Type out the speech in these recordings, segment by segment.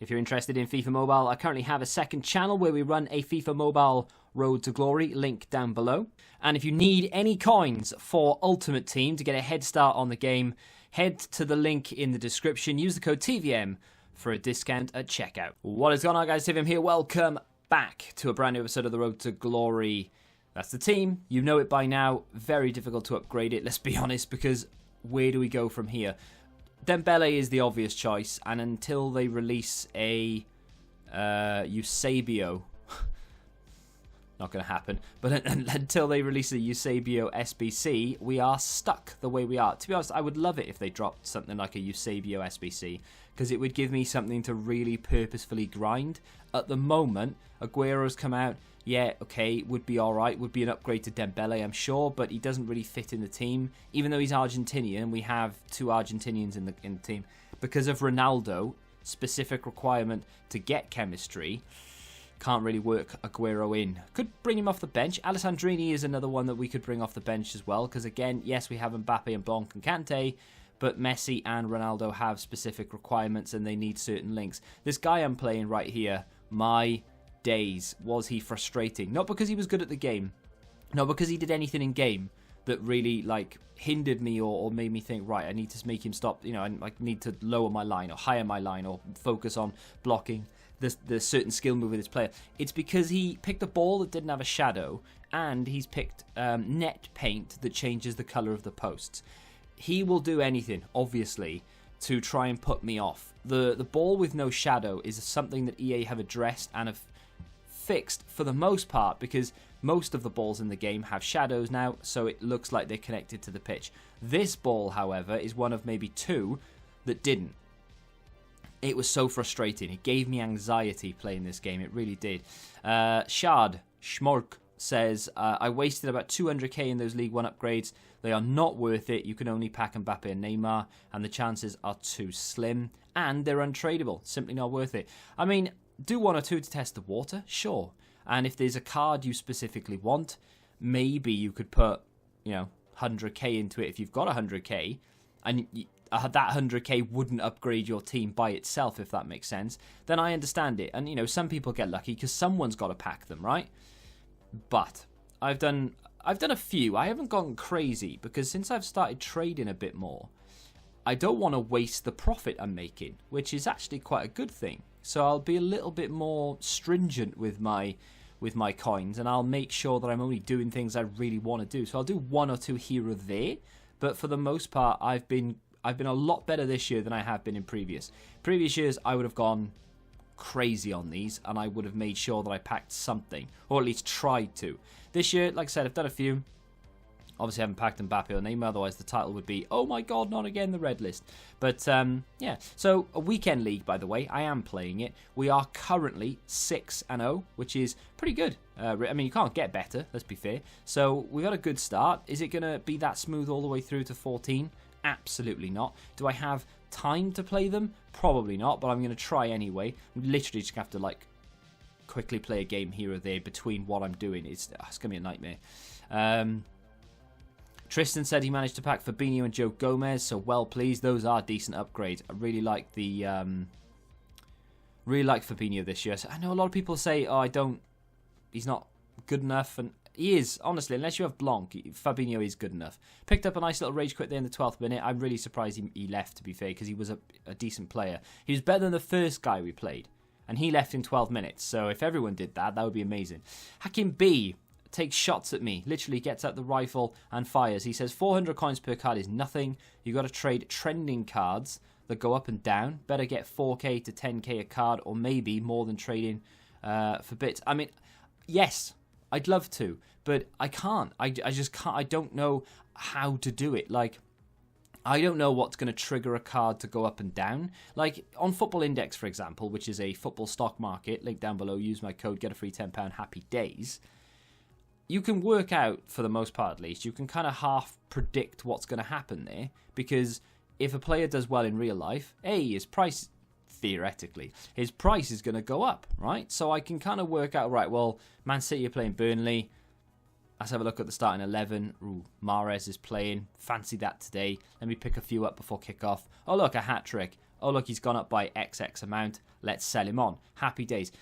If you're interested in FIFA Mobile, I currently have a second channel where we run a FIFA Mobile Road to Glory, link down below. And if you need any coins for Ultimate Team to get a head start on the game, head to the link in the description. Use the code TVM for a discount at checkout. What is going on, guys? TVM here. Welcome back to a brand new episode of the Road to Glory. That's the team. You know it by now. Very difficult to upgrade it, let's be honest, because where do we go from here? Dembele is the obvious choice, and until they release a Eusebio, not going to happen, but until they release a Eusebio SBC, we are stuck the way we are. To be honest, I would love it if they dropped something like a Eusebio SBC, because it would give me something to really purposefully grind. At the moment, Aguero's come out, yeah, okay, would be alright, would be an upgrade to Dembele, I'm sure, but he doesn't really fit in the team. Even though he's Argentinian, we have two Argentinians in the team. Because of Ronaldo, specific requirement to get chemistry, can't really work Aguero in. Could bring him off the bench. Alessandrini is another one that we could bring off the bench as well, because again, yes, we have Mbappe and Blanc and Kante, but Messi and Ronaldo have specific requirements and they need certain links. This guy I'm playing right here, my days, was he frustrating. Not because he was good at the game, not because he did anything in game that really like hindered me or made me think, right, I need to make him stop, you know, I need to lower my line or higher my line or focus on blocking the certain skill move with this player. It's because he picked a ball that didn't have a shadow, and he's picked net paint that changes the colour of the posts. He will do anything, obviously, to try and put me off. The ball with no shadow is something that EA have addressed and have fixed for the most part, because most of the balls in the game have shadows now, so it looks like they're connected to the pitch. This ball, however, is one of maybe two that didn't. It was so frustrating. It gave me anxiety playing this game. It really did. Shard Schmork says, I wasted about 200k in those League 1 upgrades. They are not worth it. You can only pack Mbappe and Neymar, and the chances are too slim, and they're untradeable. Simply not worth it. I mean, do one or two to test the water, sure. And if there's a card you specifically want, maybe you could put, 100k into it if you've got 100k, and that 100k wouldn't upgrade your team by itself, if that makes sense. Then I understand it. And, some people get lucky because someone's got to pack them, right? But I've done a few. I haven't gone crazy because since I've started trading a bit more, I don't want to waste the profit I'm making, which is actually quite a good thing. So I'll be a little bit more stringent with my coins, and I'll make sure that I'm only doing things I really want to do. So I'll do one or two here or there, but for the most part, I've been a lot better this year than I have been in previous years. I would have gone crazy on these, and I would have made sure that I packed something, or at least tried to. This year, like I said, I've done a few. Obviously, I haven't packed Mbappe or Neymar, otherwise the title would be, oh my god, not again, the red list. But, yeah. So, a weekend league, by the way. I am playing it. We are currently 6-0, which is pretty good. I mean, you can't get better, let's be fair. So, we got a good start. Is it going to be that smooth all the way through to 14? Absolutely not. Do I have time to play them? Probably not, but I'm going to try anyway. I'm literally just going to have to, quickly play a game here or there between what I'm doing. It's going to be a nightmare. Tristan said he managed to pack Fabinho and Joe Gomez, so well pleased. Those are decent upgrades. I really like the Fabinho this year. So I know a lot of people say, oh, he's not good enough, and he is, honestly, unless you have Blanc, Fabinho is good enough. Picked up a nice little rage quit there in the 12th minute. I'm really surprised he left, to be fair, because he was a decent player. He was better than the first guy we played, and he left in 12 minutes. So if everyone did that, that would be amazing. Hakim B takes shots at me, literally gets out the rifle and fires. He says 400 coins per card is nothing. You got to trade trending cards that go up and down. Better get 4k to 10k a card, or maybe more than trading for bits. I mean, yes, I'd love to, but I can't. I just can't. I don't know how to do it. I don't know what's going to trigger a card to go up and down. Like on Football Index, for example, which is a football stock market, link down below, use my code, get a free £10, happy days. You can work out, for the most part at least, you can kind of half predict what's going to happen there, because if a player does well in real life, his price, theoretically, his price is going to go up, right? So I can kind of work out, right, well, Man City are playing Burnley. Let's have a look at the starting 11. Ooh, Mahrez is playing. Fancy that today. Let me pick a few up before kickoff. Oh, look, a hat-trick. Oh, look, he's gone up by XX amount. Let's sell him on. Happy days.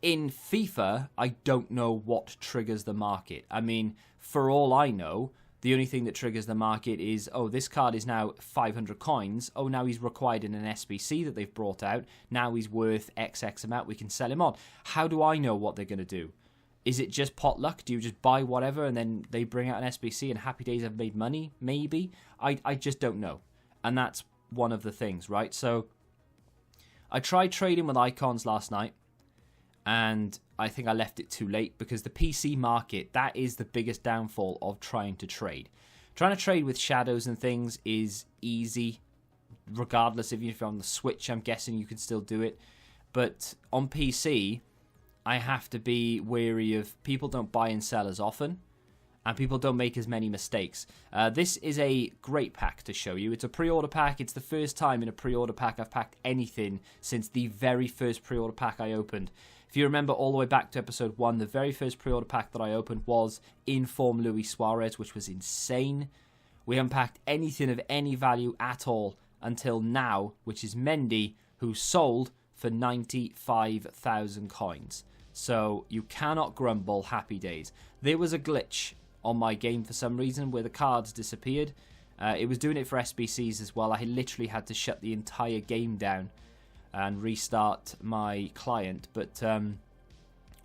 In FIFA, I don't know what triggers the market. I mean, for all I know, the only thing that triggers the market is, oh, this card is now 500 coins. Oh, now he's required in an SBC that they've brought out. Now he's worth XX amount. We can sell him on. How do I know what they're going to do? Is it just pot luck? Do you just buy whatever and then they bring out an SBC and Happy Days have made money? Maybe. I just don't know. And that's one of the things, right? So I tried trading with icons last night. And I think I left it too late because the PC market, that is the biggest downfall of trying to trade. Trying to trade with shadows and things is easy, regardless if you're on the Switch, I'm guessing you can still do it. But on PC, I have to be wary of people don't buy and sell as often, and people don't make as many mistakes. This is a great pack to show you. It's a pre-order pack. It's the first time in a pre-order pack I've packed anything since the very first pre-order pack I opened. If you remember all the way back to episode 1, the very first pre-order pack that I opened was in-form Luis Suarez, which was insane. We haven't packed anything of any value at all until now, which is Mendy, who sold for 95,000 coins. So you cannot grumble, Happy Days. There was a glitch on my game for some reason where the cards disappeared. It was doing it for SBCs as well. I literally had to shut the entire game down and restart my client. But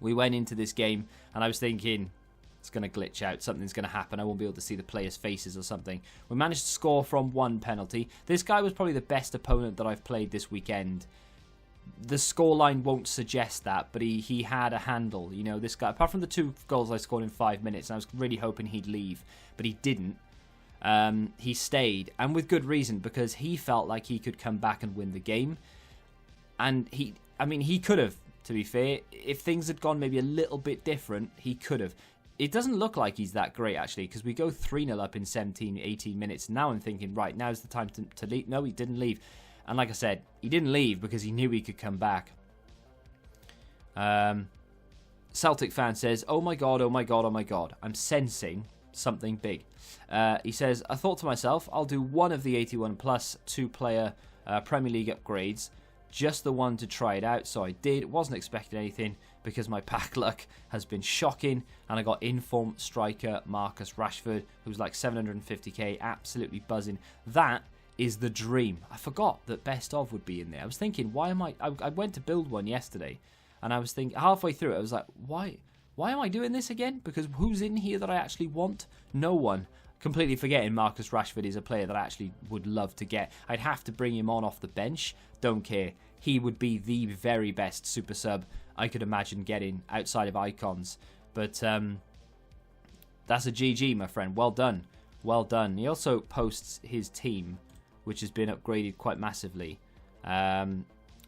we went into this game and I was thinking, it's going to glitch out. Something's going to happen. I won't be able to see the players' faces or something. We managed to score from one penalty. This guy was probably the best opponent that I've played this weekend. The scoreline won't suggest that, but he had a handle. You know, this guy, apart from the 2 goals I scored in 5 minutes, and I was really hoping he'd leave, but he didn't. He stayed, and with good reason, because he felt like he could come back and win the game. And he could have, to be fair. If things had gone maybe a little bit different, he could have. It doesn't look like he's that great, actually, because we go 3-0 up in 17, 18 minutes. Now I'm thinking, right, now's the time to leave. No, he didn't leave. And like I said, he didn't leave because he knew he could come back. Celtic fan says, oh my god, oh my god, oh my god. I'm sensing something big. He says, I thought to myself, I'll do one of the 81 plus 2-player Premier League upgrades. Just the one to try it out. So I did. Wasn't expecting anything because my pack luck has been shocking. And I got inform striker Marcus Rashford, who's like 750k. Absolutely buzzing. That is the dream. I forgot that best of would be in there. I was thinking, why am I went to build one yesterday, and I was thinking halfway through it, I was like, why am I doing this again? Because who's in here that I actually want? No one. Completely forgetting Marcus Rashford is a player that I actually would love to get. I'd have to bring him on off the bench. Don't care. He would be the very best super sub I could imagine getting outside of icons. But that's a GG, my friend. Well done. Well done. He also posts his team, which has been upgraded quite massively.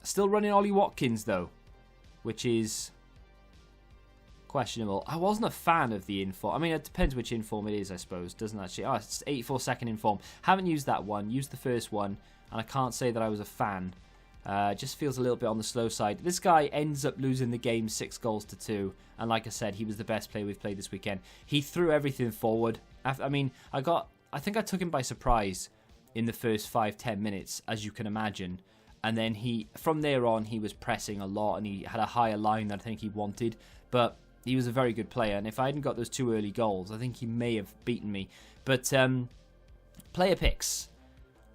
Still running Ollie Watkins, though, which is questionable. I wasn't a fan of the inform. I mean, it depends which inform it is, I suppose, doesn't it? Actually, it's 84-second inform. Haven't used that one. Used the first one, and I can't say that I was a fan. Just feels a little bit on the slow side. This guy ends up losing the game 6-2, and like I said, he was the best player we've played this weekend. He threw everything forward. I think I took him by surprise in the first 5-10 minutes, as you can imagine. And then from there on, he was pressing a lot, and he had a higher line than I think he wanted. But he was a very good player, and if I hadn't got those 2 early goals, I think he may have beaten me. But player picks,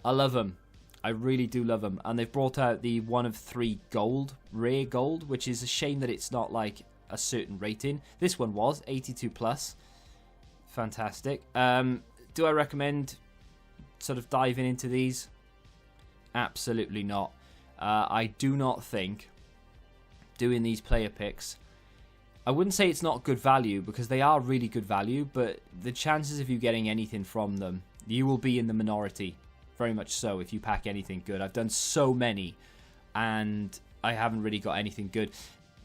I love them. I really do love them. And they've brought out the 1 of 3 gold, rare gold, which is a shame that it's not like a certain rating. This one was 82 plus. Fantastic. Do I recommend sort of diving into these? Absolutely not. I do not think doing these player picks, I wouldn't say it's not good value, because they are really good value, but the chances of you getting anything from them, you will be in the minority. Very much so if you pack anything good. I've done so many and I haven't really got anything good.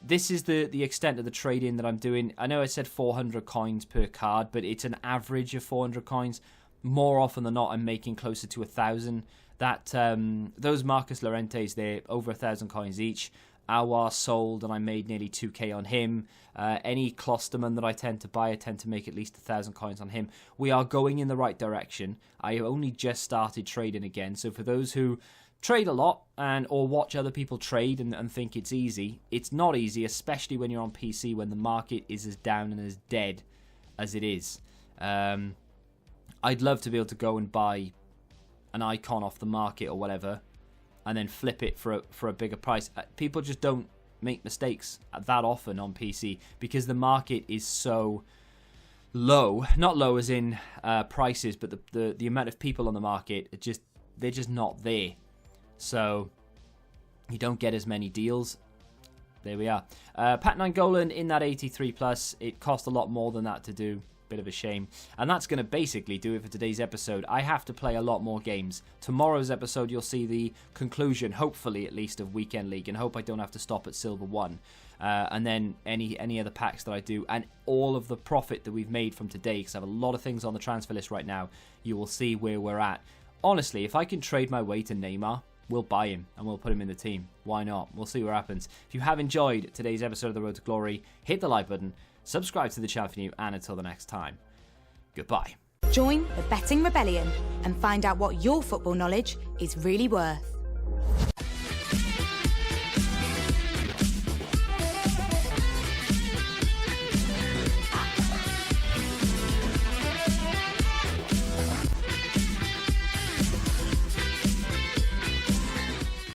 This is the extent of the trading that I'm doing. I know I said 400 coins per card, but it's an average of 400 coins. More often than not, I'm making closer to 1,000. Those Marcus Llorentes, they're over 1,000 coins each. Awar sold, and I made nearly 2k on him. Any Klosterman that I tend to buy, I tend to make at least 1,000 coins on him. We are going in the right direction. I only just started trading again, so for those who trade a lot or watch other people trade and think it's easy. It's not easy, especially when you're on PC, when the market is as down and as dead as it is. I'd love to be able to go and buy an icon off the market or whatever and then flip it for a bigger price. People just don't make mistakes that often on PC because the market is so low. Not low as in prices, but the amount of people on the market, they're just not there. So you don't get as many deals. There we are. Pat Nangolan in that 83 plus. It cost a lot more than that to do. Bit of a shame. And that's going to basically do it for today's episode. I have to play a lot more games. Tomorrow's episode, you'll see the conclusion, hopefully at least, of Weekend League, and hope I don't have to stop at Silver 1. And then any other packs that I do, and all of the profit that we've made from today, because I have a lot of things on the transfer list right now. You will see where we're at. Honestly, if I can trade my way to Neymar, we'll buy him and we'll put him in the team. Why not? We'll see what happens. If you have enjoyed today's episode of The Road to Glory, hit the like button, subscribe to the channel if you're new, and until the next time, goodbye. Join the Betting Rebellion and find out what your football knowledge is really worth.